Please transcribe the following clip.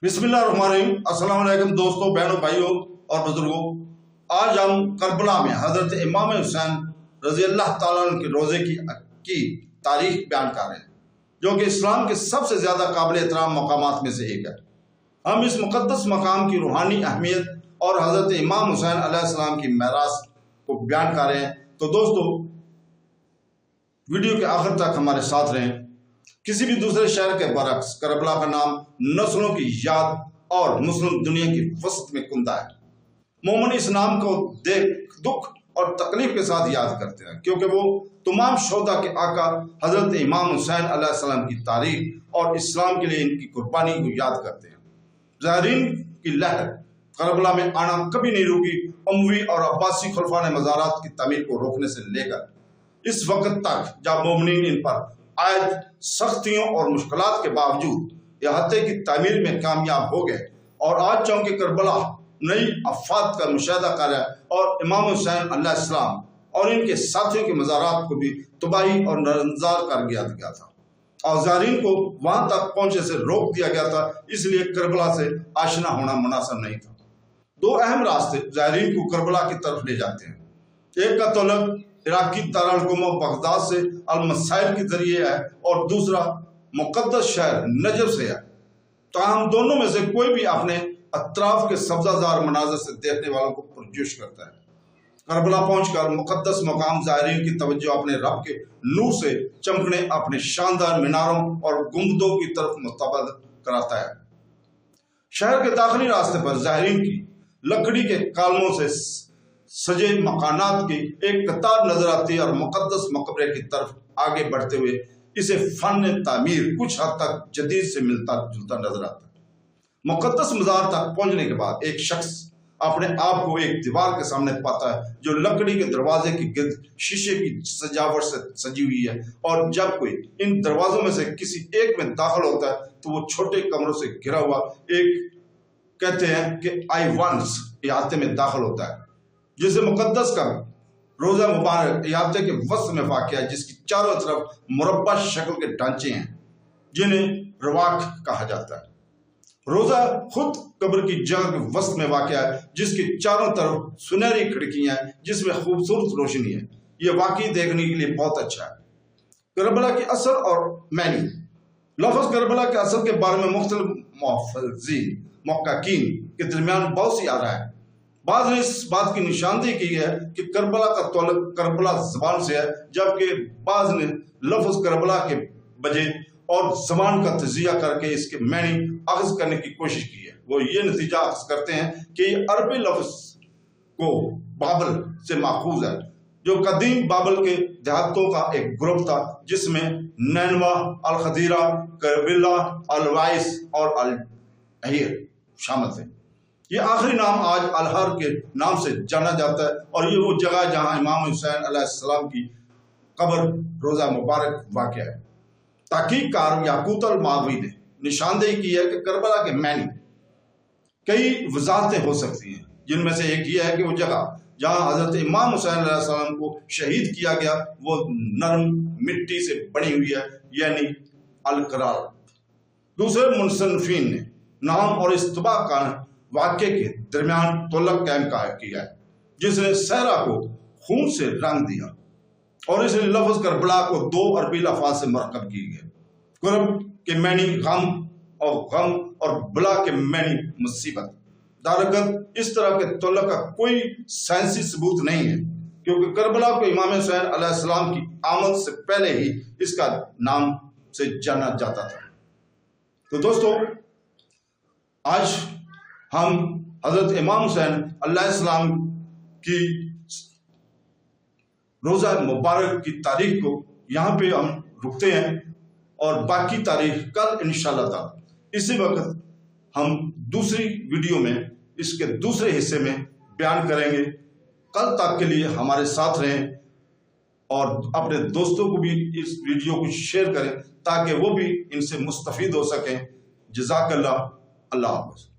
बिस्मिल्लाहिर्रहमानिर्रहीम। अस्सलाम वालेकुम दोस्तों, बहनों, भाइयों और बुजुर्गों। आज हम करबला में हजरत इमाम हुसैन रजी अल्लाह ताला अन्हु के रोज़े की तारीख बयान कर रहे हैं, जो कि इस्लाम के सबसे ज़्यादा काबिल एहतराम मकामात में से एक है। हम इस मुक़द्दस मकाम की रूहानी अहमियत और हजरत इमाम हुसैन अलैहिस्सलाम की मेरास को बयान कर रहे हैं। तो दोस्तों, वीडियो के आखिर तक हमारे साथ रहें। किसी भी दूसरे शहर के बरक्स करबला का नाम नस्लों की याद और मुस्लिम दुनिया की वसत में कुंदा है। मोमिन इस नाम को देख दुख और तकलीफ के साथ याद करते हैं, क्योंकि वो तमाम शोदा के आका हजरत इमाम हुसैन अलैहिस्सलाम की तारीख और इस्लाम के लिए इनकी कुर्बानी को याद करते हैं। ज़ाहिरीन की लहर करबला में आना कभी नहीं रुकी। उमवी और अब्बासी खुलफा ने मज़ारात की तमीर को रोकने से लेकर इस वक्त तक जब मोमिन इन पर आयत सख्तियों और मुश्किलात के बावजूद इहाते की तामीर में कामयाब हो गए, और आज चौंके करबला नई अफात का मुशाहिदा कर रहा है और इमाम हुसैन अलैहिस्सलाम और इनके साथियों के मज़ारात को भी तबाही और नजर कर दिया था, और ज़ायरीन को वहां तक पहुंचे से रोक दिया गया था। इसलिए करबला से आशना होना मुनासिब नहीं था। दो अहम रास्ते ज़ायरीन को करबला की तरफ ले जाते हैं। एक का तलब इराकी दारुल बगदाद से अल-मसाइल के जरिए है, और दूसरा मुक़द्दस शहर नजफ से है। ताहम दोनों में से कोई भी अपने अतराफ के सब्जाजार मनाजर से देखने वालों को पुरजोश करता है। करबला पहुंचकर मुक़द्दस मकाम ज़ायरीन की तवज्जो अपने रब के नूर से चमकने अपने शानदार मीनारों और गुंबदों की तरफ मुस्तबद कराता है। शहर के दाखिली रास्ते पर ज़ायरीन की लकड़ी के कालमों से सजे मकानात की एक कतार नजर आती है, और मुक़द्दस मकबरे की तरफ आगे बढ़ते हुए इसे फन तामीर कुछ हद तक जदीद से मिलता जुलता नजर आता है। मुक़द्दस मज़ार तक पहुंचने के बाद एक शख्स अपने आप को एक दीवार के सामने पाता है, जो लकड़ी के दरवाजे की गिर्द शीशे की सजावट से सजी हुई है, और जब कोई इन दरवाजों में से किसी एक में दाखिल होता है तो वो छोटे कमरों से घिरा हुआ एक कहते हैं कि आईवान्स इहाते में दाखिल होता है, जिसे मुक़द्दस का रोज़ा मुबारक इहाते के वस्त में वाक़या है, जिसकी चारों तरफ मुरब्बा शक्ल के ढांचे हैं, जिन्हें रवाक कहा जाता है। रोज़ा खुद कब्र की जगह के वस्त में वाक़या है, जिसकी चारों तरफ सुनहरी खिड़कियां हैं, जिसमें खूबसूरत रोशनी है। ये वाकई देखने के लिए बहुत अच्छा है। करबला की असल और मैनी लफ्ज़ करबला के असल के बारे में मुख्तलिफ मुहक्किकीन के दरमियान बहुत सी आ रहा है। बाद ने इस बात की निशानदेही की है कि करबला का तौल्लुक करबला ज़बान से है, जबकि बाद ने लफ्ज़ करबला के बजाय और ज़बान का तजिया करके इसके मैनी अख्ज़ करने की कोशिश की है। वो ये नतीजा अख्ज़ करते हैं कि ये अरबी लफ्ज़ को बाबल से माखूज है, जो कदीम बाबल के देहातों का एक ग्रुप था, जिसमें नैनवा, अल-खदीरा, करबिला, अल-वाइस और अल-अहीर शामिल थे। ये आखिरी नाम आज अलहर के नाम से जाना जाता है, और ये वो जगह जहां इमाम हुसैन अलैहिस्सलाम की कब्र रोज़ा मुबारक वाक़या है। तहकीककार याकूत अल-मावी ने निशानदेही की है कि करबला के मैनी कई वजाहतें हो सकती हैं, जिनमें से एक ये है कि वो जगह जहां हजरत इमाम हुसैन अलैहिस्सलाम को शहीद किया गया वो नरम मिट्टी से बनी हुई है, यानी अल-करार। दूसरे मुसन्निफीन ने नाम और इस्तबा का वाक़े के दरमियान तोलक कायम किया है, जिसने सहरा को खून से रंग दिया, और इसलिए लफ्ज़ करबला को दो अरबी लफ्ज़ से मरकब किए गए। कुर्ब के मैनी गम और बला के मैनी मुसीबत। दरअसल इस तरह के तोलक का कोई साइंसी सबूत नहीं है, क्योंकि करबला को इमाम हुसैन अलैहिस्सलाम की आमद से पहले ही इसका नाम से जाना जाता था। तो दोस्तों, आज हम हजरत इमाम हुसैन अलैहिस्सलाम की रोज़ा मुबारक की तारीख को यहाँ पे हम रुकते हैं, और बाकी तारीख कल इंशाअल्लाह ताला इसी वक्त हम दूसरी वीडियो में इसके दूसरे हिस्से में बयान करेंगे। कल तक के लिए हमारे साथ रहें, और अपने दोस्तों को भी इस वीडियो को शेयर करें, ताकि वो भी इनसे मुस्तफ़ीद हो सकें। जज़ाकल्लाह। अल्लाह हाफ़िज़।